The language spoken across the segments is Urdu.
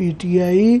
PTI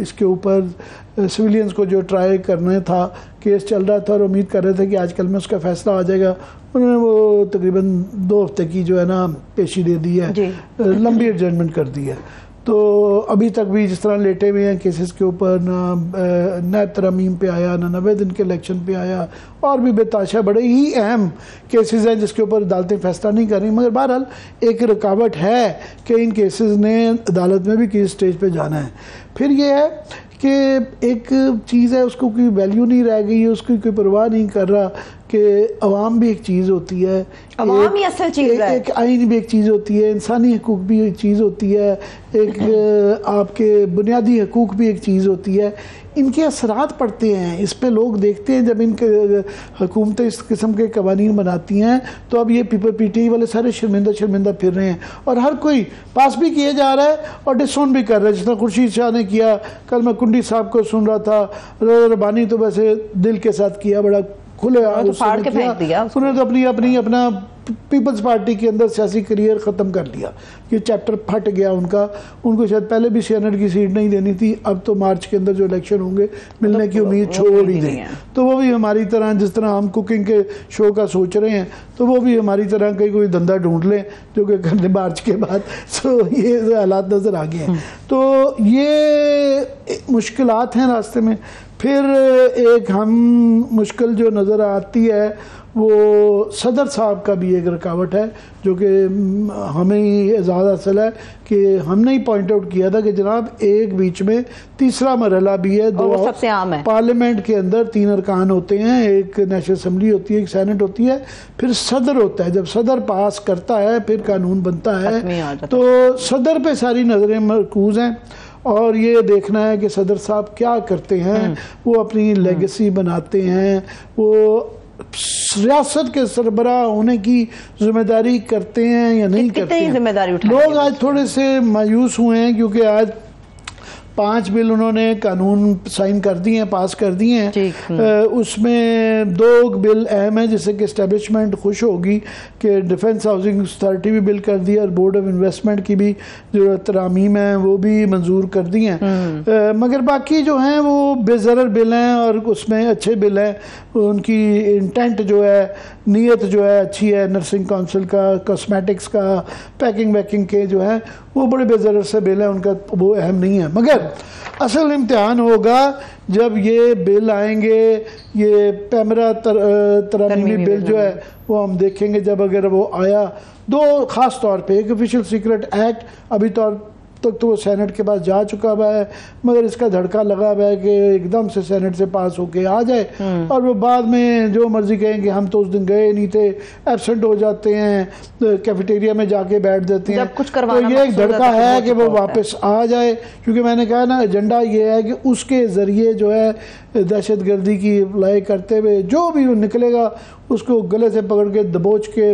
اس کے اوپر سویلینز کو جو ٹرائی کرنا تھا کیس چل رہا تھا اور امید کر رہے تھے کہ آج کل میں اس کا فیصلہ آ جائے گا, انہوں نے وہ تقریباً 2 ہفتے کی جو ہے نا پیشی دے دی ہے, لمبی ایڈجسٹمنٹ کر دی ہے. تو ابھی تک بھی جس طرح لیٹے ہوئے ہیں کیسز کے اوپر, نہ نیب ترامیم پہ آیا, نہ 90 دن کے الیکشن پہ آیا, اور بھی بے تحاشا بڑے ہی اہم کیسز ہیں جس کے اوپر عدالتیں فیصلہ نہیں کر رہی. مگر بہرحال ایک رکاوٹ ہے کہ ان کیسز نے عدالت میں بھی کس سٹیج پہ جانا ہے. پھر یہ ہے کہ ایک چیز ہے اس کو کوئی ویلیو نہیں رہ گئی, اس کی کوئی پرواہ نہیں کر رہا کہ عوام بھی ایک چیز ہوتی ہے, عوام ہی اصل چیز ہے, ایک آئین بھی ایک چیز ہوتی ہے, انسانی حقوق بھی ایک چیز ہوتی ہے, ایک آپ کے بنیادی حقوق بھی ایک چیز ہوتی ہے. ان کے اثرات پڑتے ہیں, اس پہ لوگ دیکھتے ہیں جب ان کے حکومتیں اس قسم کے قوانین بناتی ہیں تو اب یہ پی ٹی آئی والے سارے شرمندہ پھر رہے ہیں, اور ہر کوئی پاس بھی کیے جا رہا ہے اور ڈسون بھی کر رہا ہے. جس طرح خورشید شاہ نے کیا, کل میں کنڈی صاحب کو سن رہا تھا, ربانی تو ویسے دل کے ساتھ کیا, بڑا کھلے انہوں نے تو اپنا پیپلز پارٹی کے اندر سیاسی کریئر ختم کر لیا. یہ چیپٹر پھٹ گیا ان کا. ان کو شاید پہلے بھی سینٹ کی سیٹ نہیں دینی تھی, اب تو مارچ کے اندر جو الیکشن ہوں گے ملنے کی امید چھوڑ ہی دیں. تو وہ بھی ہماری طرح, جس طرح ہم کوکنگ کے شو کا سوچ رہے ہیں, تو وہ بھی ہماری طرح کوئی دھندا ڈھونڈ لیں جو کہ کرنے مارچ کے بعد. سو یہ حالات نظر آ گئے ہیں. تو یہ مشکلات ہیں راستے میں. پھر ایک ہم مشکل جو نظر آتی ہے وہ صدر صاحب کا بھی ایک رکاوٹ ہے, جو کہ ہمیں ہی اعزاز حاصل ہے کہ ہم نے ہی پوائنٹ آؤٹ کیا تھا کہ جناب ایک بیچ میں تیسرا مرحلہ بھی ہے. دو سب سے عام ہے, پارلیمنٹ کے اندر 3 ارکان ہوتے ہیں, ایک نیشنل اسمبلی ہوتی ہے, ایک سینٹ ہوتی ہے, پھر صدر ہوتا ہے. جب صدر پاس کرتا ہے پھر قانون بنتا ہے. تو صدر پہ ساری نظریں مرکوز ہیں, اور یہ دیکھنا ہے کہ صدر صاحب کیا کرتے ہیں. وہ اپنی لیگیسی بناتے ہیں, وہ ریاست کے سربراہ ہونے کی ذمہ داری کرتے ہیں یا نہیں کرتے ہیں. لوگ آج تھوڑے سے مایوس ہوئے ہیں کیونکہ آج 5 بل انہوں نے قانون سائن کر دیے ہیں, پاس کر دیے ہیں. اس میں 2 بل اہم ہیں جس سے کہ اسٹیبلشمنٹ خوش ہوگی کہ ڈیفنس ہاؤسنگ اتھارٹی بھی بل کر دی اور بورڈ آف انویسٹمنٹ کی بھی جو ترامیم ہیں وہ بھی منظور کر دی ہیں. مگر باقی جو ہیں وہ بے ضرر بل ہیں اور اس میں اچھے بل ہیں. ان کی انٹینٹ جو ہے, نیت جو ہے اچھی ہے. نرسنگ کونسل کا, کاسمیٹکس کا, پیکنگ ویکنگ کے جو ہے وہ بڑے بے ضرر سے بل ہیں, ان کا وہ اہم نہیں ہے. مگر اصل امتحان ہوگا جب یہ بل آئیں گے, یہ پیمرا ترمیمی بل جو ہے وہ ہم دیکھیں گے جب اگر وہ آیا. 2 خاص طور پہ, ایک آفیشیل سیکرٹ ایکٹ ابھی تک تو وہ سینٹ کے پاس جا چکا ہوا ہے, مگر اس کا دھڑکا لگا ہوا ہے کہ ایک دم سے سینٹ سے پاس ہو کے آ جائے, اور وہ بعد میں جو مرضی کہیں کہ ہم تو اس دن گئے نہیں تھے, ایبسنٹ ہو جاتے ہیں, کیفیٹیریا میں جا کے بیٹھ جاتے ہیں. تو یہ ایک دھڑکا ہے کہ وہ واپس آ جائے, کیونکہ میں نے کہا نا ایجنڈا یہ ہے کہ اس کے ذریعے جو ہے دہشت گردی کی اپلائی کرتے ہوئے جو بھی نکلے گا اس کو گلے سے پکڑ کے دبوچ کے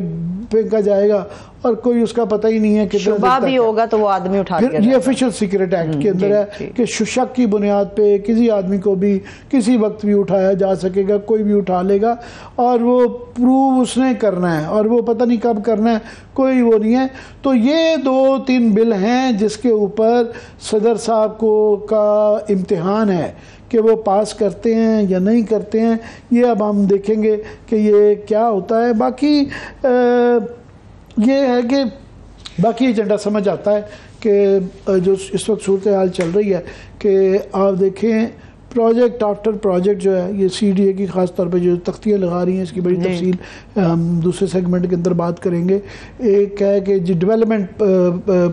پھینکا جائے گا, اور کوئی اس کا پتہ ہی نہیں ہے کہ شبہ بھی ہوگا تو وہ آدمی اٹھا کے. یہ آفیشیل سیکرٹ ایکٹ کے اندر ہے کہ شک کی بنیاد پہ کسی آدمی کو بھی کسی وقت بھی اٹھایا جا سکے گا, کوئی بھی اٹھا لے گا, اور وہ پروو اس نے کرنا ہے, اور وہ پتہ نہیں کب کرنا ہے, کوئی وہ نہیں ہے. تو یہ 2-3 بل ہیں جس کے اوپر صدر صاحب کا امتحان ہے کہ وہ پاس کرتے ہیں یا نہیں کرتے ہیں. یہ اب ہم دیکھیں گے کہ یہ کیا ہوتا ہے. باقی یہ ہے کہ باقی ایجنڈا سمجھ آتا ہے کہ جو اس وقت صورتحال چل رہی ہے کہ آپ دیکھیں پروجیکٹ آفٹر پروجیکٹ جو ہے, یہ سی ڈی اے کی خاص طور پہ جو تختیاں لگا رہی ہیں اس کی بڑی تفصیل ہم دوسرے سیگمنٹ کے اندر بات کریں گے. ایک ہے کہ جو ڈیولپمنٹ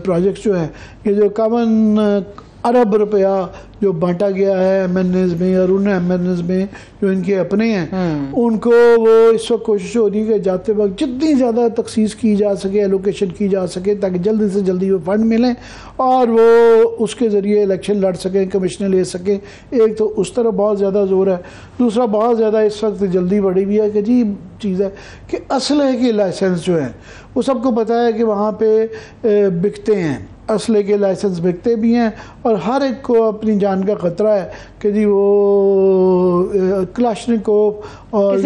پروجیکٹس جو ہیں, یہ جو 51 ارب روپیہ جو بانٹا گیا ہے ایم این ایز میں اور ان ایم این ایز میں جو ان کے اپنے ہیں, ان کو وہ اس وقت کوشش ہو رہی ہے کہ جاتے وقت جتنی زیادہ تخصیص کی جا سکے, ایلوکیشن کی جا سکے, تاکہ جلدی سے جلدی وہ فنڈ ملیں اور وہ اس کے ذریعے الیکشن لڑ سکیں, کمیشنیں لے سکیں. ایک تو اس طرح بہت زیادہ زور ہے. دوسرا بہت زیادہ اس وقت جلدی بڑھی ہوئی ہے کہ عجیب چیز ہے کہ اسلحے کے لائسنس جو ہیں وہ سب کو پتہ ہے کہ وہاں پہ بکتے ہیں, اسلحے کے لائسنس بکتے بھی ہیں, اور ہر ایک کو اپنی جان کا خطرہ ہے کہ جی وہ کلاشنکوف اور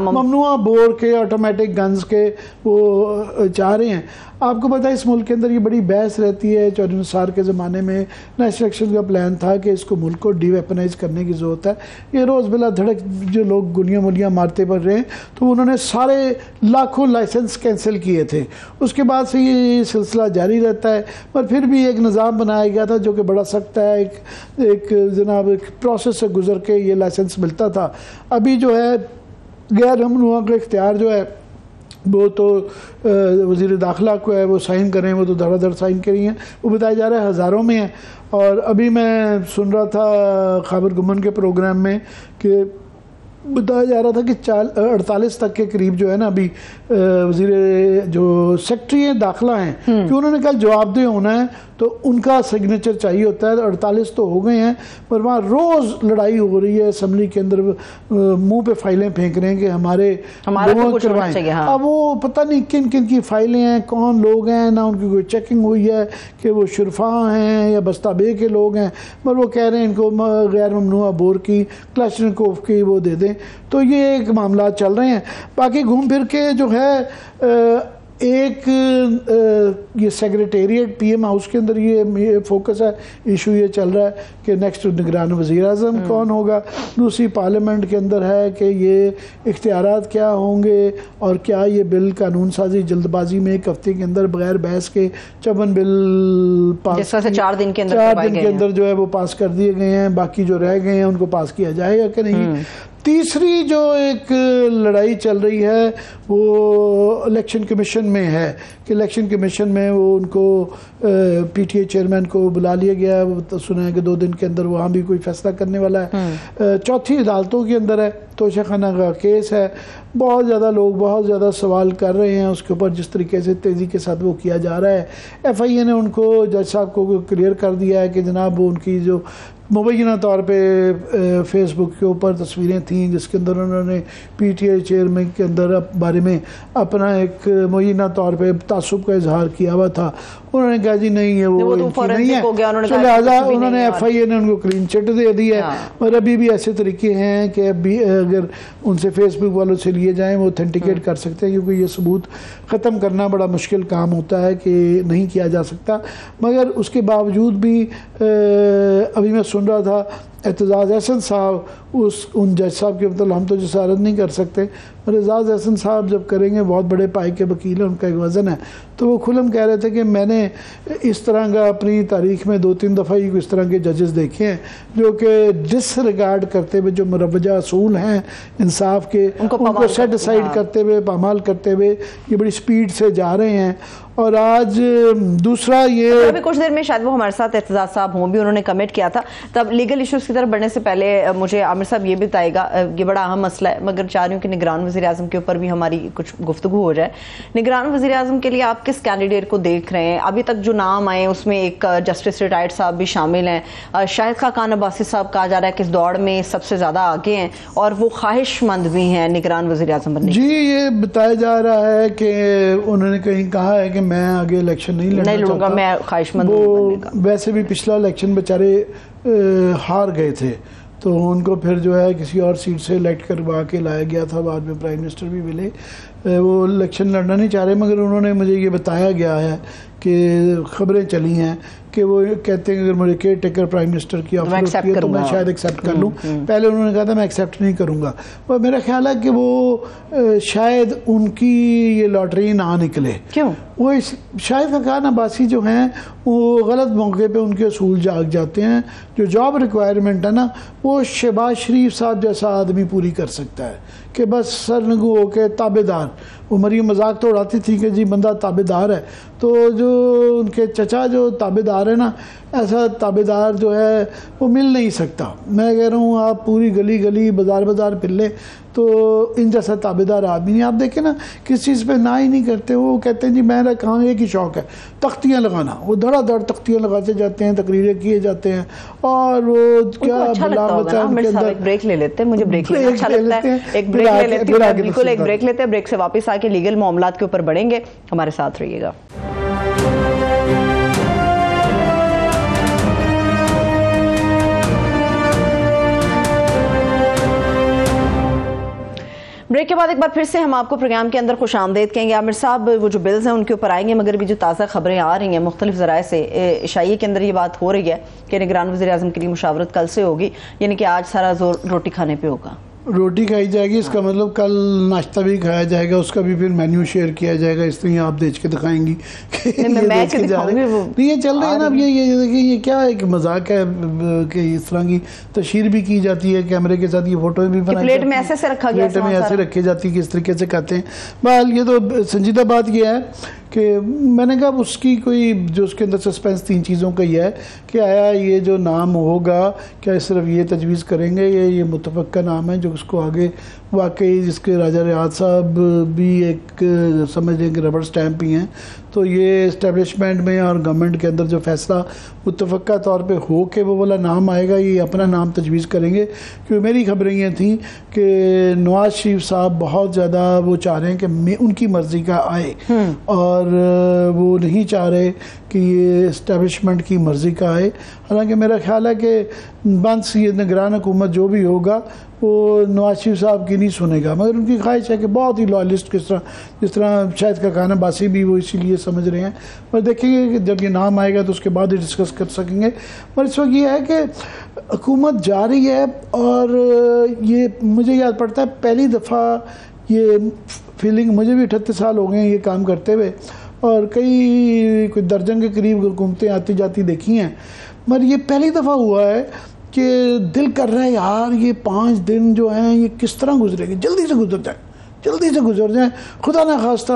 ممنوع بور کے آٹومیٹک گنز کے وہ چاہ رہے ہیں. آپ کو پتا ہے اس ملک کے اندر یہ بڑی بحث رہتی ہے. چودھری نثار کے زمانے میں نیشنل الیکشن کا پلان تھا کہ اس کو ملک کو ڈی ویپنائز کرنے کی ضرورت ہے. یہ روز بلا دھڑک جو لوگ گلیاں ملیاں مارتے پڑ رہے ہیں, تو انہوں نے سارے لاکھوں لائسنس کینسل کیے تھے. اس کے بعد سے یہ سلسلہ جاری رہتا ہے, پر پھر بھی ایک نظام بنایا گیا تھا جو کہ بڑا سخت ہے. ایک جناب ایک پروسیس سے گزر کے یہ لائسنس ملتا تھا. ابھی جو ہے غیر ممنوعہ کا اختیار جو ہے وہ تو وزیر داخلہ کو ہے, وہ سائن کریں, وہ تو دھڑا دھڑ سائن کری ہیں. وہ بتایا جا رہا ہے ہزاروں میں ہیں. اور ابھی میں سن رہا تھا خابر گمن کے پروگرام میں کہ بتایا جا رہا تھا کہ 48 تک کے قریب جو ہے نا ابھی وزیر جو سیکٹری داخلہ ہیں کہ انہوں نے کل جواب دہ ہونا ہے, تو ان کا سگنیچر چاہیے ہوتا ہے. 48 تو ہو گئے ہیں, پر وہاں روز لڑائی ہو رہی ہے اسمبلی کے اندر. منہ پہ فائلیں پھینک رہے ہیں کہ ہمارے لوگوں کروائیں. اب وہ پتہ نہیں کن کن کی فائلیں ہیں, کون لوگ ہیں, نہ ان کی کوئی چیکنگ ہوئی ہے کہ وہ شرفا ہیں یا بستہ بے کے لوگ ہیں, پر وہ کہہ رہے ہیں ان کو غیر ممنوعہ بور کی کلاشنکوف کی وہ دے دیں. تو یہ ایک معاملات چل رہے ہیں. باقی گھوم پھر کے جو ہے ایک یہ سیکریٹریٹ پی ایم ہاؤس کے اندر یہ فوکس ہے, ایشو یہ چل رہا ہے کہ نیکسٹ نگران وزیر اعظم کون ہوگا. دوسری پارلیمنٹ کے اندر ہے کہ یہ اختیارات کیا ہوں گے, اور کیا یہ بل قانون سازی جلد بازی میں ایک ہفتے کے اندر بغیر بحث کے 54 بل پاس 4 دن کے اندر جو ہے وہ پاس کر دیے گئے ہیں. باقی جو رہ گئے ہیں ان کو پاس کیا جائے گا کہ نہیں. تیسری جو ایک لڑائی چل رہی ہے وہ الیکشن کمیشن میں ہے کہ الیکشن کمیشن میں وہ ان کو پی ٹی اے چیئرمین کو بلا لیا گیا ہے. وہ سنا ہے کہ 2 دن کے اندر وہاں بھی کوئی فیصلہ کرنے والا ہے. چوتھی عدالتوں کے اندر ہے, توشہ خانہ کا کیس ہے. بہت زیادہ لوگ بہت زیادہ سوال کر رہے ہیں اس کے اوپر, جس طریقے سے تیزی کے ساتھ وہ کیا جا رہا ہے. ایف آئی اے نے ان کو جج صاحب کو کلیئر کر دیا ہے کہ جناب وہ ان کی جو مبینہ طور پہ فیس بک کے اوپر تصویریں تھیں جس کے اندر انہوں نے پی ٹی آئی چیئرمین کے اندر بارے میں اپنا ایک مبینہ طور پہ تعصب کا اظہار کیا ہوا تھا, انہوں نے کہا جی نہیں ہے وہ نہیں ہے, تو لہٰذا انہوں نے ایف آئی اے نے ان کو کلین چٹ دے دی ہے. اور ابھی بھی ایسے طریقے ہیں کہ ابھی اگر ان سے فیس بک والوں سے لیے جائیں وہ اوتھینٹیکیٹ کر سکتے ہیں, کیونکہ یہ ثبوت ختم کرنا بڑا مشکل کام ہوتا ہے کہ نہیں کیا جا سکتا. مگر اس کے باوجود بھی ابھی میں سن رہا تھا اعتزاز احسن صاحب ان جج صاحب کے مطلب ہم تو جسارت نہیں کر سکتے, اور اعتزاز احسن صاحب جب کریں گے, بہت بڑے پائے کے وکیل ہیں, ان کا ایک وزن ہے, تو وہ کھلم کہہ رہے تھے کہ میں نے اس طرح کا اپنی تاریخ میں 2-3 دفعہ ہی اس طرح کے ججز دیکھے ہیں جو کہ ڈس ریگارڈ کرتے ہوئے جو مروجہ اصول ہیں انصاف کے ان کو سیٹ اسائڈ کرتے ہوئے پامال کرتے ہوئے یہ بڑی سپیڈ سے جا رہے ہیں. اور آج دوسرا یہ ابھی کچھ دیر میں شاید وہ ہمارے ساتھ اعتزاز صاحب ہوں بھی, انہوں نے کمنٹ کیا تھا. تب لیگل ایشوز کی طرف بڑھنے سے پہلے مجھے عامر صاحب یہ بھی بتائے گا, یہ بڑا اہم مسئلہ ہے مگر چاہ رہی ہوں کہ نگران وزیر اعظم کے اوپر بھی ہماری کچھ گفتگو ہو جائے. نگران وزیر اعظم کے لیے آپ کس کینڈیڈیٹ کو دیکھ رہے ہیں؟ ابھی تک جو نام آئے اس میں ایک جسٹس ریٹائرڈ صاحب بھی شامل ہیں, شاہد خاقان عباسی صاحب کہا جا رہا ہے کہ اس دوڑ میں سب سے زیادہ آگے ہیں اور وہ خواہش مند بھی ہیں نگران وزیر اعظم بننے. جی یہ بتایا جا رہا ہے کہ انہوں نے کہیں کہا ہے کہ میں آگے الیکشن نہیں لڑوں گا, میں خواہش مند ہوں. ویسے بھی پچھلا الیکشن بیچارے ہار گئے تھے, تو ان کو پھر جو ہے کسی اور سیٹ سے الیکٹ کروا کے لایا گیا تھا, بعد میں پرائم منسٹر بھی ملے. وہ الیکشن لڑنا نہیں چاہ رہے, مگر انہوں نے مجھے یہ بتایا گیا ہے کہ خبریں چلی ہیں کہ وہ کہتے ہیں کہ اگر مجھے کیئر ٹیکر پرائم منسٹر کی آفر ہوتی ہے تو میں شاید ایکسیپٹ کر لوں. پہلے انہوں نے کہا تھا میں ایکسیپٹ نہیں کروں گا, اور میرا خیال ہے کہ وہ شاید ان کی یہ لاٹری نہ نکلے. کیوں؟ وہ شاہد خاقان عباسی جو ہیں وہ غلط موقع پہ ان کے اصول جاگ جاتے ہیں. جو جاب ریکوائرمنٹ ہے نا وہ شہباز شریف صاحب جیسا آدمی پوری کر سکتا ہے کہ بس سرنگو ہو کے تابع دار. وہ مریم مذاق تو اڑاتی تھی کہ جی بندہ تابع دار ہے, تو جو ان کے چچا جو تابع دار ہے نا, ایسا تابع دار جو ہے وہ مل نہیں سکتا. میں کہہ رہا ہوں آپ پوری گلی گلی بازار بازار پھر لیں تو ان جیسا تابع دار آدمی نہیں. آپ دیکھیں نا کس چیز پہ نہ ہی نہیں کرتے, وہ کہتے ہیں جی میرا کام ایک ہی شوق ہے تختیاں لگانا. وہ دھڑا دھڑ تختیاں لگاتے جاتے ہیں, تقریریں کیے جاتے ہیں, اور وہ کیا بریک لے لیتے ہیں. مجھے بریک لینا اچھا لگتا ہے, ایک بریک لے لیتے ہیں, بالکل ایک بریک لیتے ہیں. بریک سے واپس آ کے لیگل معاملات کے اوپر بڑھیں گے, ہمارے ساتھ رہیے گا. بریک کے بعد ایک بار پھر سے ہم آپ کو پروگرام کے اندر خوش آمدید کہیں گے. عامر صاحب وہ جو بلز ہیں ان کے اوپر آئیں گے، مگر بھی جو تازہ خبریں آ رہی ہیں مختلف ذرائع سے، عشائیے کے اندر یہ بات ہو رہی ہے کہ نگران وزیر اعظم کے لیے مشاورت کل سے ہوگی، یعنی کہ آج سارا زور روٹی کھانے پہ ہوگا. روٹی کھائی جائے گی، اس کا مطلب کل ناشتہ بھی کھایا جائے گا، اس کا بھی پھر مینیو شیئر کیا جائے گا. اس طرح آپ دیکھ کے دکھائیں گی کہ یہ چل رہے ہیں نا. اب یہ کیا ایک مذاق ہے کہ اس طرح کی تشہیر بھی کی جاتی ہے، کیمرے کے ساتھ یہ فوٹو بھی بنائی پلیٹ میں ایسے رکھا گیا، پلیٹ میں ایسے رکھی جاتی ہے کہ اس طریقے سے کھاتے ہیں. بہرحال یہ تو سنجیدہ بات یہ ہے کہ میں نے کہا اس کی کوئی جو اس کے اندر سسپینس 3 چیزوں کا یہ ہے کہ آیا یہ جو نام ہوگا کیا صرف یہ تجویز کریں گے، یہ متفقہ نام ہے جو اس کو آگے واقعی جس کے راجہ ریاض صاحب بھی ایک سمجھ لیں کہ ربڑ سٹیمپ ہی ہیں. تو یہ اسٹیبلشمنٹ میں اور گورنمنٹ کے اندر جو فیصلہ متفقہ طور پہ ہو کہ وہ والا نام آئے گا، یہ اپنا نام تجویز کریں گے. کیونکہ میری خبریں یہ تھیں کہ نواز شریف صاحب بہت زیادہ وہ چاہ رہے ہیں کہ ان کی مرضی کا آئے، اور وہ نہیں چاہ رہے کہ یہ اسٹیبلشمنٹ کی مرضی کا آئے. حالانکہ میرا خیال ہے کہ بنس یہ نگران حکومت جو بھی ہوگا وہ نواز شریف صاحب کی نہیں سنے گا، مگر ان کی خواہش ہے کہ بہت ہی لائلسٹ جس طرح شاید کاکان عباسی بھی وہ اسی لیے سمجھ رہے ہیں. پر دیکھیں گے کہ جب یہ نام آئے گا تو اس کے بعد ہی ڈسکس کر سکیں گے. پر اس وقت یہ ہے کہ حکومت جا رہی ہے، اور یہ مجھے یاد پڑتا ہے پہلی دفعہ یہ فیلنگ، مجھے بھی 38 سال ہو گئے ہیں یہ کام کرتے ہوئے، اور کوئی درجن کے قریب حکومتیں آتی جاتی دیکھی ہیں، مگر یہ پہلی دفعہ ہوا ہے کہ دل کر رہا ہے یار یہ 5 دن جو ہیں یہ کس طرح گزرے گی، جلدی سے گزر جائیں. خدا نہ خواستہ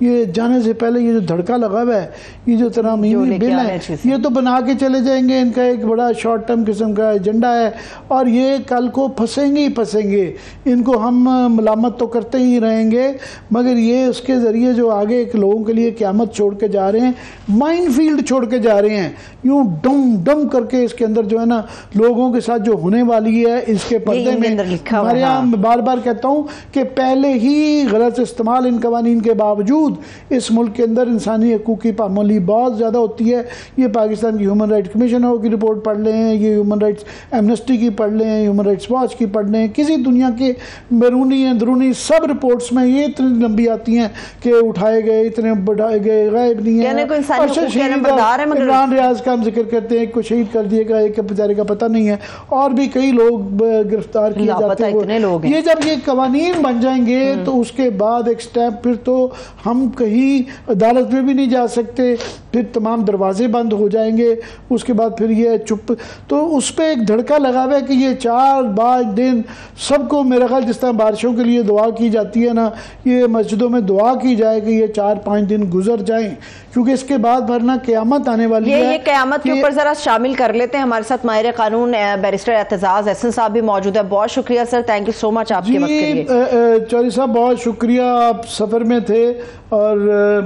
یہ جانے سے پہلے یہ جو دھڑکا لگا ہوا ہے، یہ جو ترامیم بل ہے، یہ تو بنا کے چلے جائیں گے. ان کا ایک بڑا شارٹ ٹرم قسم کا ایجنڈا ہے، اور یہ کل کو پھنسیں گے. ان کو ہم ملامت تو کرتے ہی رہیں گے، مگر یہ اس کے ذریعے جو آگے ایک لوگوں کے لیے قیامت چھوڑ کے جا رہے ہیں، مائن فیلڈ چھوڑ کے جا رہے ہیں، یوں ڈم کر کے. اس کے اندر جو ہے نا لوگوں کے ساتھ جو ہونے والی ہے اس کے پردے میں ہمارے یہاں بار بار کہتا ہوں کہ پہلے ہی غلط استعمال ان قوانین کے باوجود اس ملک کے اندر انسانی حقوق کی پامالی بہت زیادہ ہوتی ہے. یہ پاکستان کی ہیومن رائٹس کمیشن کی رپورٹ پڑھ لیں، یہ ہیومن رائٹس ایمنسٹی کی پڑھ لیں، ہیومن رائٹس واچ کی پڑھ لیں، کسی دنیا کے بیرونی اندرونی سب رپورٹس میں یہ اتنی لمبی آتی ہیں کہ اٹھائے گئے، اتنے بڑھائے گئے، غائب نہیں ہیں. عمران ریاض کا ہم ذکر کرتے ہیں، کوئی شہید کر دیے گا، ایک بیچارے کا پتہ نہیں ہے، اور بھی کئی لوگ گرفتار کیے جاتے ہیں. یہ جب یہ قوانین بن جائیں گے تو اس کے بعد ایک سٹیپ پھر تو ہم کہیں عدالت میں بھی نہیں جا سکتے، پھر تمام دروازے بند ہو جائیں گے. اس کے بعد پھر یہ چپ، تو اس پہ ایک دھڑکا لگا ہوا ہے کہ یہ 4-5 دن سب کو میرا خیال جس طرح بارشوں کے لیے دعا کی جاتی ہے نا، یہ مسجدوں میں دعا کی جائے کہ یہ 4-5 دن گزر جائیں، کیونکہ اس کے بعد ورنہ قیامت آنے والی ہے. یہ قیامت کے اوپر ذرا شامل کر لیتے ہیں. ہمارے ساتھ ماہر قانون بیرسٹر اعتزاز احسن صاحب بھی موجود ہے. بہت شکریہ سر، تھینک یو سو مچ آپ کے وقت کے لیے. چوہدری صاحب بہت شکریہ، آپ سفر میں تھے اور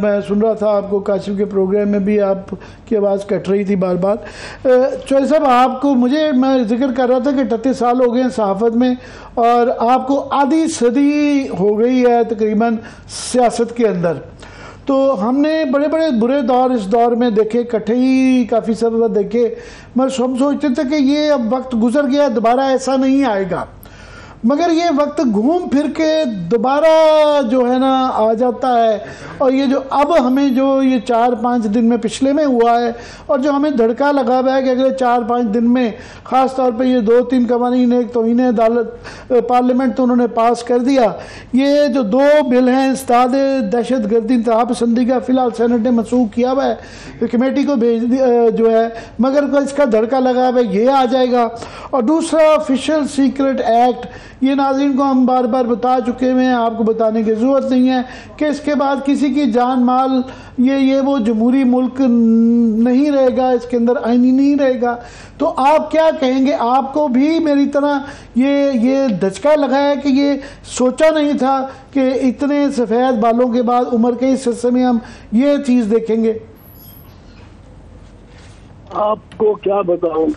میں سن رہا تھا آپ کو کاشف کے پروگرام میں بھی آپ کی آواز کٹ رہی تھی بار بار. چوہدری صاحب آپ کو میں ذکر کر رہا تھا کہ 38 سال ہو گئے ہیں صحافت میں، اور آپ کو آدھی صدی ہو گئی ہے تقریباً سیاست کے اندر. تو ہم نے بڑے برے دور اس دور میں دیکھے، کٹھے ہی کافی سب دیکھے، مگر ہم سوچتے تھے کہ یہ اب وقت گزر گیا، دوبارہ ایسا نہیں آئے گا. مگر یہ وقت گھوم پھر کے دوبارہ جو ہے نا آ جاتا ہے. اور یہ جو اب ہمیں جو یہ 4-5 دن میں پچھلے میں ہوا ہے، اور جو ہمیں دھڑکا لگا ہوا ہے کہ اگلے 4-5 دن میں خاص طور پہ یہ 2-3 قوانین، ایک توہین عدالت پارلیمنٹ تو انہوں نے پاس کر دیا، یہ جو 2 بل ہیں استاد دہشت گردی انتہا پسندی کا فی الحال سینٹ نے منسوخ کیا ہوا ہے، کمیٹی کو بھیج جو ہے، مگر اس کا دھڑکا لگا ہوا ہے یہ آ جائے گا. اور دوسرا آفیشیل سیکرٹ ایکٹ، یہ ناظرین کو ہم بار بار بتا چکے ہیں، آپ کو بتانے کی ضرورت نہیں ہے کہ اس کے بعد کسی کی جان مال یہ وہ جمہوری ملک نہیں رہے گا، اس کے اندر آئینی نہیں رہے گا. تو آپ کیا کہیں گے؟ آپ کو بھی میری طرح یہ دھچکا لگا ہے کہ یہ سوچا نہیں تھا کہ اتنے سفید بالوں کے بعد عمر کے اس حصے میں ہم یہ چیز دیکھیں گے؟ آپ کو کیا بتاؤں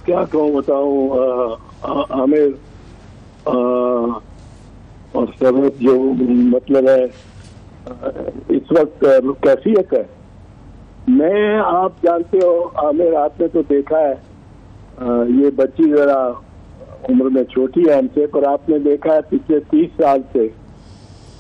عامر اور سرحد جو مطلب ہے اس وقت کیفیت ہے. میں آپ جانتے ہو عامر، آپ نے تو دیکھا ہے، یہ بچی ذرا عمر میں چھوٹی ہے ہم سے، پر آپ نے دیکھا ہے پچھلے 30 سال سے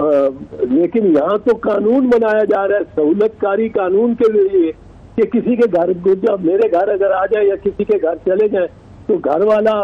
لیکن یہاں تو قانون بنایا جا رہا ہے سہولت کاری قانون کے ذریعے کہ کسی کے گھر جب میرے گھر اگر آ جائے یا کسی کے گھر چلے جائیں تو گھر والا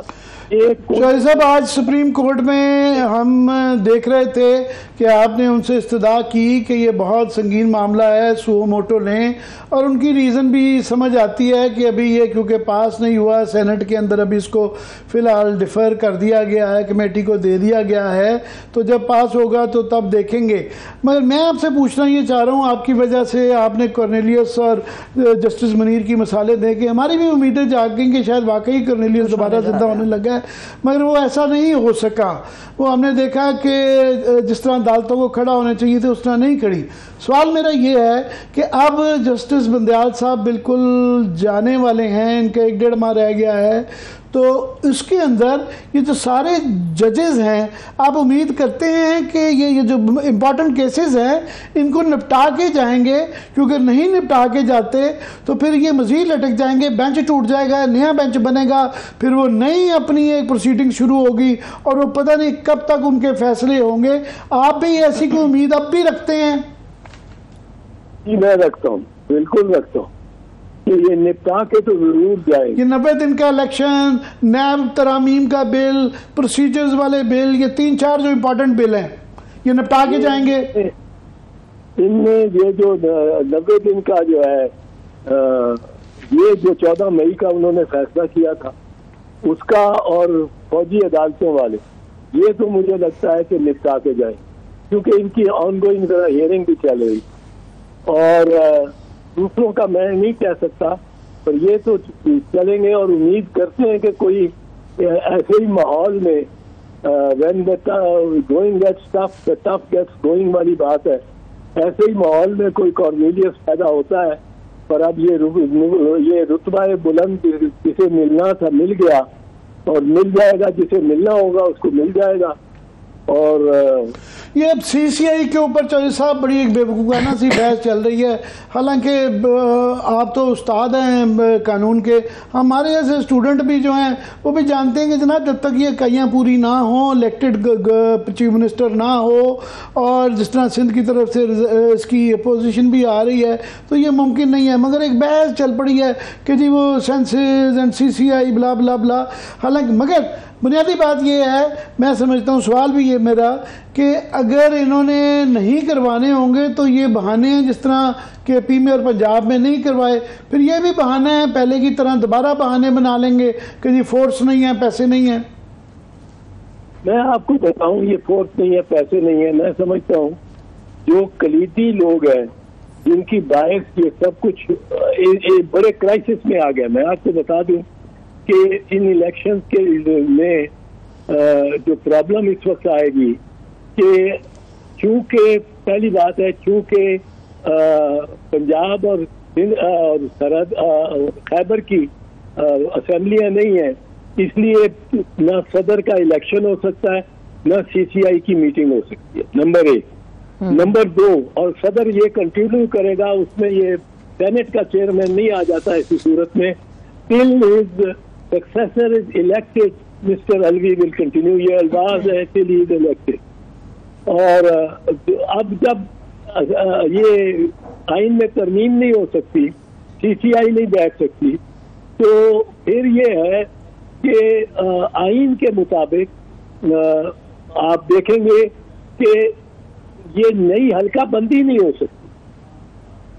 شاہد صاحب آج سپریم کورٹ میں ہم دیکھ رہے تھے کہ آپ نے ان سے استدعا کی کہ یہ بہت سنگین معاملہ ہے، سو موٹو لیں، اور ان کی ریزن بھی سمجھ آتی ہے کہ ابھی یہ کیونکہ پاس نہیں ہوا سینٹ کے اندر، ابھی اس کو فی الحال ڈیفر کر دیا گیا ہے، کمیٹی کو دے دیا گیا ہے، تو جب پاس ہوگا تو تب دیکھیں گے۔ مگر میں آپ سے پوچھنا یہ چاہ رہا ہوں، آپ کی وجہ سے آپ نے کارنیلیس اور جسٹس منیر کی مثالیں دے کے ہماری بھی امیدیں جاگ گئیں کہ شاید واقعی کارنیلیس دوبارہ زندہ ہونے لگا ہے، مگر وہ ایسا نہیں ہو سکا۔ وہ ہم نے دیکھا کہ جس طرح عدالتوں کو کھڑا ہونے چاہیے تھے اس طرح نہیں کھڑی۔ سوال میرا یہ ہے کہ اب جسٹس بندیال صاحب بالکل جانے والے ہیں، ان کا 1.5 ماہ رہ گیا ہے، تو اس کے اندر یہ جو سارے ججز ہیں، آپ امید کرتے ہیں کہ یہ جو امپورٹنٹ کیسز ہیں ان کو نپٹا کے جائیں گے؟ کیونکہ نہیں نپٹا کے جاتے تو پھر یہ مزید لٹک جائیں گے، بینچ ٹوٹ جائے گا، نیا بینچ بنے گا، پھر وہ نئی اپنی ایک پروسیڈنگ شروع ہوگی اور وہ پتہ نہیں کب تک ان کے فیصلے ہوں گے۔ آپ بھی ایسی کوئی امید اب بھی رکھتے ہیں؟ جی میں رکھتا ہوں، بالکل رکھتا ہوں کہ یہ نپٹا کے تو ضرور جائے۔ یہ 90 دن کا الیکشن، نیب ترامیم کا بل، پروسیجرز والے بل، یہ 3-4 جو امپورٹنٹ بل ہیں یہ نپٹا کے جائیں گے۔ ان میں یہ جو 90 دن کا جو ہے یہ جو 14 مئی کا انہوں نے فیصلہ کیا تھا اس کا، اور فوجی عدالتوں والے، یہ تو مجھے لگتا ہے کہ نپٹا کے جائیں، کیونکہ ان کی آن گوئنگ ذرا ہیئرنگ بھی چل رہی، اور دوسروں کا میں نہیں کہہ سکتا، پر یہ تو چلیں گے، اور امید کرتے ہیں کہ کوئی ایسے ہی ماحول میں when the going gets tough, the tough gets going والی بات ہے، ایسے ہی ماحول میں کوئی کارنیلیس پیدا ہوتا ہے۔ پر اب یہ رتبہ بلند جسے ملنا تھا مل گیا، اور مل جائے گا، جسے ملنا ہوگا اس کو مل جائے گا۔ اور یہ اب سی سی آئی کے اوپر چودھری صاحب بڑی ایک بے وقوفانہ سی بحث چل رہی ہے، حالانکہ آپ تو استاد ہیں قانون کے، ہمارے جیسے اسٹوڈنٹ بھی جو ہیں وہ بھی جانتے ہیں کہ جناب جب تک یہ اکائیاں پوری نہ ہوں، الیکٹڈ چیف منسٹر نہ ہو، اور جس طرح سندھ کی طرف سے اس کی اپوزیشن بھی آ رہی ہے تو یہ ممکن نہیں ہے۔ مگر ایک بحث چل پڑی ہے کہ جی وہ سینسز اینڈ سی سی آئی بلا بلا بلا، حالانکہ مگر بنیادی بات یہ ہے، میں سمجھتا ہوں سوال بھی یہ میرا کہ اگر انہوں نے نہیں کروانے ہوں گے تو یہ بہانے ہیں جس طرح کہ پی میں اور پنجاب میں نہیں کروائے، پھر یہ بھی بہانے ہیں، پہلے کی طرح دوبارہ بہانے بنا لیں گے کہ جی فورس نہیں ہے، پیسے نہیں ہیں۔ میں آپ کو بتاؤں یہ فورس نہیں ہے، پیسے نہیں ہے، میں سمجھتا ہوں جو کلیدی لوگ ہیں جن کی باعث یہ سب کچھ بڑے کرائسس میں آ گیا۔ میں آپ کو بتا دوں کہ ان الیکشنز کے میں جو پرابلم اس وقت آئے گی کہ چونکہ پہلی بات ہے، چونکہ پنجاب اور سرحد خیبر کی اسمبلیاں نہیں ہیں، اس لیے نہ صدر کا الیکشن ہو سکتا ہے نہ سی سی آئی کی میٹنگ ہو سکتی ہے، نمبر 1۔ نمبر 2، اور صدر یہ کنٹینیو کرے گا، اس میں یہ سینٹ کا چیئرمین نہیں آ جاتا ایسی صورت میں، till his successor is elected, Mr. Alvi will continue. یہ الفاظ ہے till he is elected۔ اور اب جب یہ آئین میں ترمیم نہیں ہو سکتی، سی سی آئی نہیں بیٹھ سکتی، تو پھر یہ ہے کہ آئین کے مطابق آپ دیکھیں گے کہ یہ نئی حلقہ بندی نہیں ہو سکتی،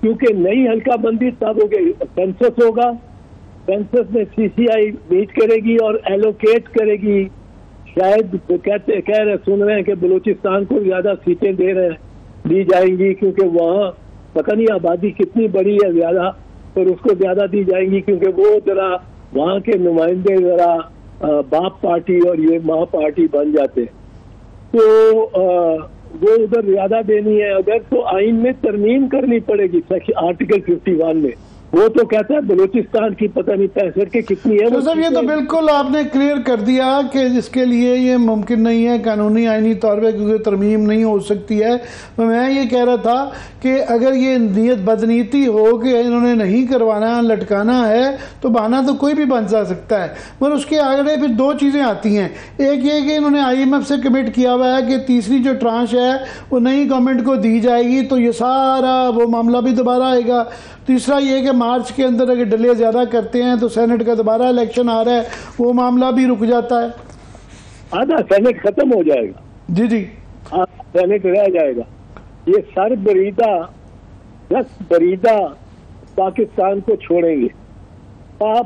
کیونکہ نئی حلقہ بندی تب ہوگی سینسس ہوگا، سینسس میں سی سی آئی میٹ کرے گی اور ایلوکیٹ کرے گی، شاید سن رہے ہیں کہ بلوچستان کو زیادہ سیٹیں دی جائیں گی کیونکہ وہاں پتہ نہیں آبادی کتنی بڑی ہے زیادہ، پر اس کو زیادہ دی جائیں گی کیونکہ وہ ذرا وہاں کے نمائندے ذرا باپ پارٹی اور یہ ماں پارٹی بن جاتے ہیں، تو وہ ادھر زیادہ دینی ہے۔ اگر تو آئین میں ترمیم کرنی پڑے گی آرٹیکل 51 میں، وہ تو کہتا ہے بلوچستان کی پتہ نہیں 65 کے کتنی ہے. تو سر یہ تو بالکل آپ نے کلیئر کر دیا کہ جس کے لیے یہ ممکن نہیں ہے قانونی آئینی طور پہ کیونکہ ترمیم نہیں ہو سکتی ہے. میں یہ کہہ رہا تھا کہ اگر یہ نیت بدنیتی ہو کہ انہوں نے نہیں کروانا لٹکانا ہے تو بہانہ تو کوئی بھی بن جا سکتا ہے. مگر اس کے آگے پھر دو چیزیں آتی ہیں. ایک یہ کہ انہوں نے IMF سے کمٹ کیا ہوا ہے کہ تیسری جو ٹرانش ہے وہ نئی گورنمنٹ کو دی جائے گی تو یہ سارا وہ معاملہ بھی دوبارہ آئے گا. تیسرا یہ کہ مارچ کے اندر اگر ڈیلے زیادہ کرتے ہیں تو سینٹ کا دوبارہ الیکشن آ رہا ہے وہ معاملہ بھی رک جاتا ہے. آدھا سینٹ ختم ہو جائے گا. جی ہاں سینٹ رہ جائے گا. یہ سر بریدہ 10 بریدہ پاکستان کو چھوڑیں گے.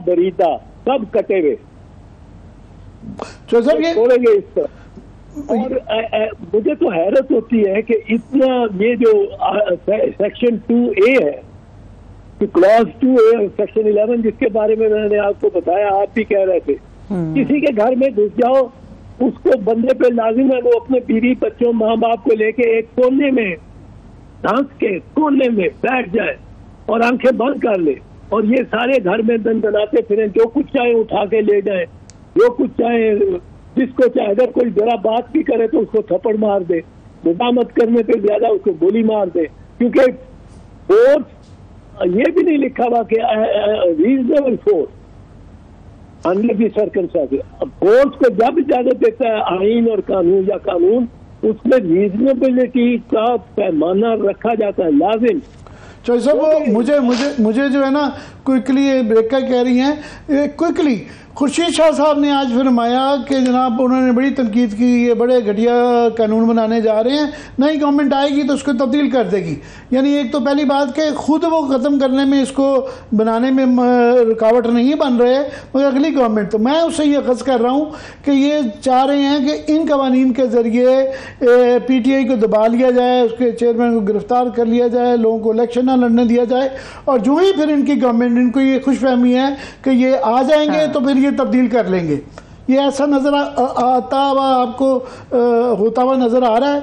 بریدہ سب کٹے ہوئے چھوڑیں گے اس پر. اور مجھے تو حیرت ہوتی ہے کہ اتنا یہ جو سیکشن 2A ہے کلاس 2A سیکشن 11 جس کے بارے میں نے آپ کو بتایا آپ بھی کہہ رہے تھے کسی کے گھر میں گھس جاؤ اس کو بندے پہ لازم ہے وہ اپنے بیوی بچوں ماں باپ کو لے کے ایک کونے میں دھانس کے کونے میں بیٹھ جائے اور آنکھیں بند کر لے اور یہ سارے گھر میں دندناتے پھریں جو کچھ چاہے اٹھا کے لے جائیں جو کچھ چاہے جس کو چاہے اگر کوئی ذرا بات بھی کرے تو اس کو تھپڑ مار دے مداحمت کرنے پہ زیادہ اس کو گولی مار دے. کیونکہ فورس یہ بھی نہیں لکھا ہوا کہ reasonable force under the circumstances. Force کو جب اجازت دیتا ہے آئین اور قانون یا قانون اس میں ریزنیبلٹی کا پیمانہ رکھا جاتا ہے لازم. چوہے صاحب مجھے جو ہے نا کوئکلی بریکا کہہ رہی ہیں کوئکلی خورشید شاہ صاحب نے آج فرمایا کہ جناب انہوں نے بڑی تنقید کی یہ بڑے گھٹیا قانون بنانے جا رہے ہیں نئی گورنمنٹ آئے گی تو اس کو تبدیل کر دے گی. یعنی ایک تو پہلی بات کہ خود وہ ختم کرنے میں اس کو بنانے میں رکاوٹ نہیں بن رہے مگر اگلی گورنمنٹ. تو میں اس سے یہ عرض کر رہا ہوں کہ یہ چاہ رہے ہیں کہ ان قوانین کے ذریعے PTI کو دبا لیا جائے اس کے چیئرمین کو گرفتار کر لیا جائے لوگوں کو الیکشن نہ لڑنے دیا جائے اور جو ہی پھر ان کی گورنمنٹ ان کو یہ خوش فہمی ہے کہ یہ آ جائیں گے تو پھر یہ تبدیل کر لیں گے. یہ ایسا نظر آتا ہوا آپ کو ہوتا ہوا نظر آ رہا ہے؟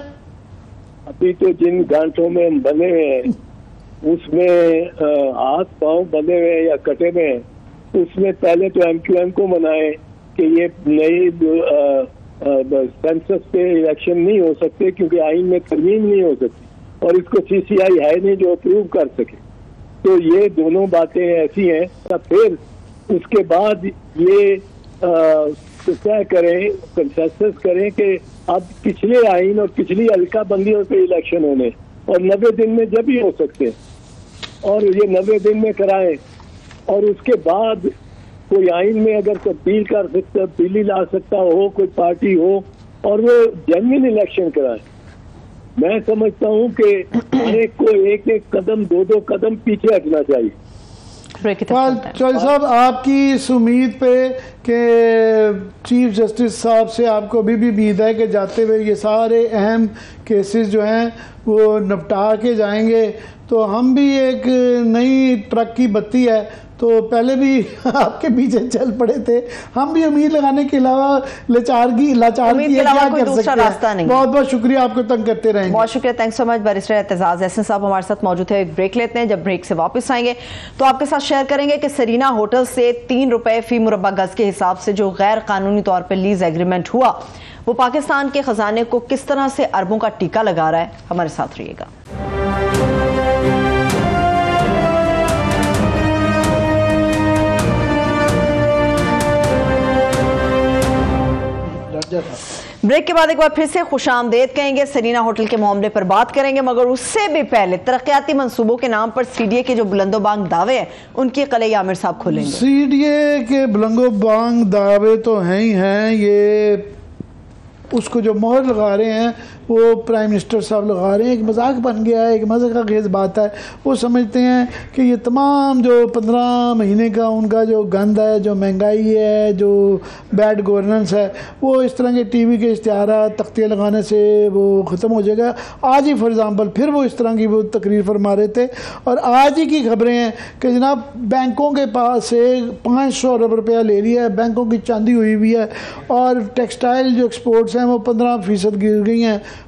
ابھی تو جن گانٹوں میں ہم بنے ہوئے ہیں اس میں ہاتھ پاؤں بندے ہوئے یا کٹے ہوئے ہیں اس میں پہلے تو MQM کو منائے کہ یہ نئی سینسس پہ الیکشن نہیں ہو سکتے کیونکہ آئین میں ترمیم نہیں ہو سکتی اور اس کو CCI ہے نہیں جو اپروو کر سکے. تو یہ دونوں باتیں ایسی ہیں. پھر اس کے بعد یہ طے کریں کنسنسس کریں کہ اب پچھلے آئین اور پچھلی حلقہ بندیوں پہ الیکشن ہونے اور 90 دن میں جب ہی ہو سکتے ہیں اور یہ 90 دن میں کرائیں اور اس کے بعد کوئی آئین میں اگر تبدیل کر سکتا تبدیلی لا سکتا ہو کوئی پارٹی ہو اور وہ جنوین الیکشن کرائیں. میں سمجھتا ہوں کہ ہر ایک کو ایک ایک قدم 2 قدم پیچھے ہٹنا چاہیے. چوہے صاحب آپ کی اس امید پہ کہ چیف جسٹس صاحب سے آپ کو ابھی بھی امید ہے کہ جاتے ہوئے یہ سارے اہم کیسز جو ہیں وہ نپٹا کے جائیں گے تو ہم بھی ایک نئی ٹرک کی بتی ہے تو پہلے بھی آپ کے پیچھے چل پڑے تھے ہم بھی امید لگانے کے علاوہ لاچارگی کیا کر سکتے ہیں. بہت بہت شکریہ آپ کو تنگ کرتے رہیں گے. بہت شکریہ. تھینکس سو مچ. بیرسٹر اعتزاز احسن صاحب ہمارے ساتھ موجود ہے. ایک بریک لیتے ہیں. جب بریک سے واپس آئیں گے تو آپ کے ساتھ شیئر کریں گے کہ سرینا ہوٹل سے 3 روپے فی مربع گز کے حساب سے جو غیر قانونی طور پر لیز ایگریمنٹ ہوا وہ پاکستان کے خزانے کو کس طرح سے اربوں کا ٹیکا لگا رہا ہے. ہمارے ساتھ رہیے گا. بریک کے بعد ایک بار پھر سے خوش آمدید کہیں گے. سرینا ہوٹل کے معاملے پر بات کریں گے مگر اس سے بھی پہلے ترقیاتی منصوبوں کے نام پر CDA کے جو بلند و بانگ دعوے ہیں ان کی قلعہ عامر صاحب کھولیں گے. CDA کے بلند و بانگ دعوے تو ہیں ہی ہیں. یہ اس کو جو مہر لگا رہے ہیں وہ پرائم منسٹر صاحب لگا رہے ہیں. ایک مذاق بن گیا ہے, ایک مذاق کا خیز بات ہے. وہ سمجھتے ہیں کہ یہ تمام جو 15 مہینے کا ان کا جو گند ہے, جو مہنگائی ہے, جو بیڈ گورننس ہے, وہ اس طرح کے ٹی وی کے اشتہارات تختیاں لگانے سے وہ ختم ہو جائے گا. آج ہی فار ایگزامپل پھر وہ اس طرح کی وہ تقریر فرما رہے تھے اور آج ہی کی خبریں ہیں کہ جناب بینکوں کے پاس سے 500 ارب روپیہ لے لیا ہے, بینکوں کی چاندی ہوئی ہوئی ہے اور ٹیکسٹائل جو ایکسپورٹس ہیں وہ 15% گر گئی ہیں.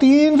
3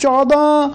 14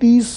30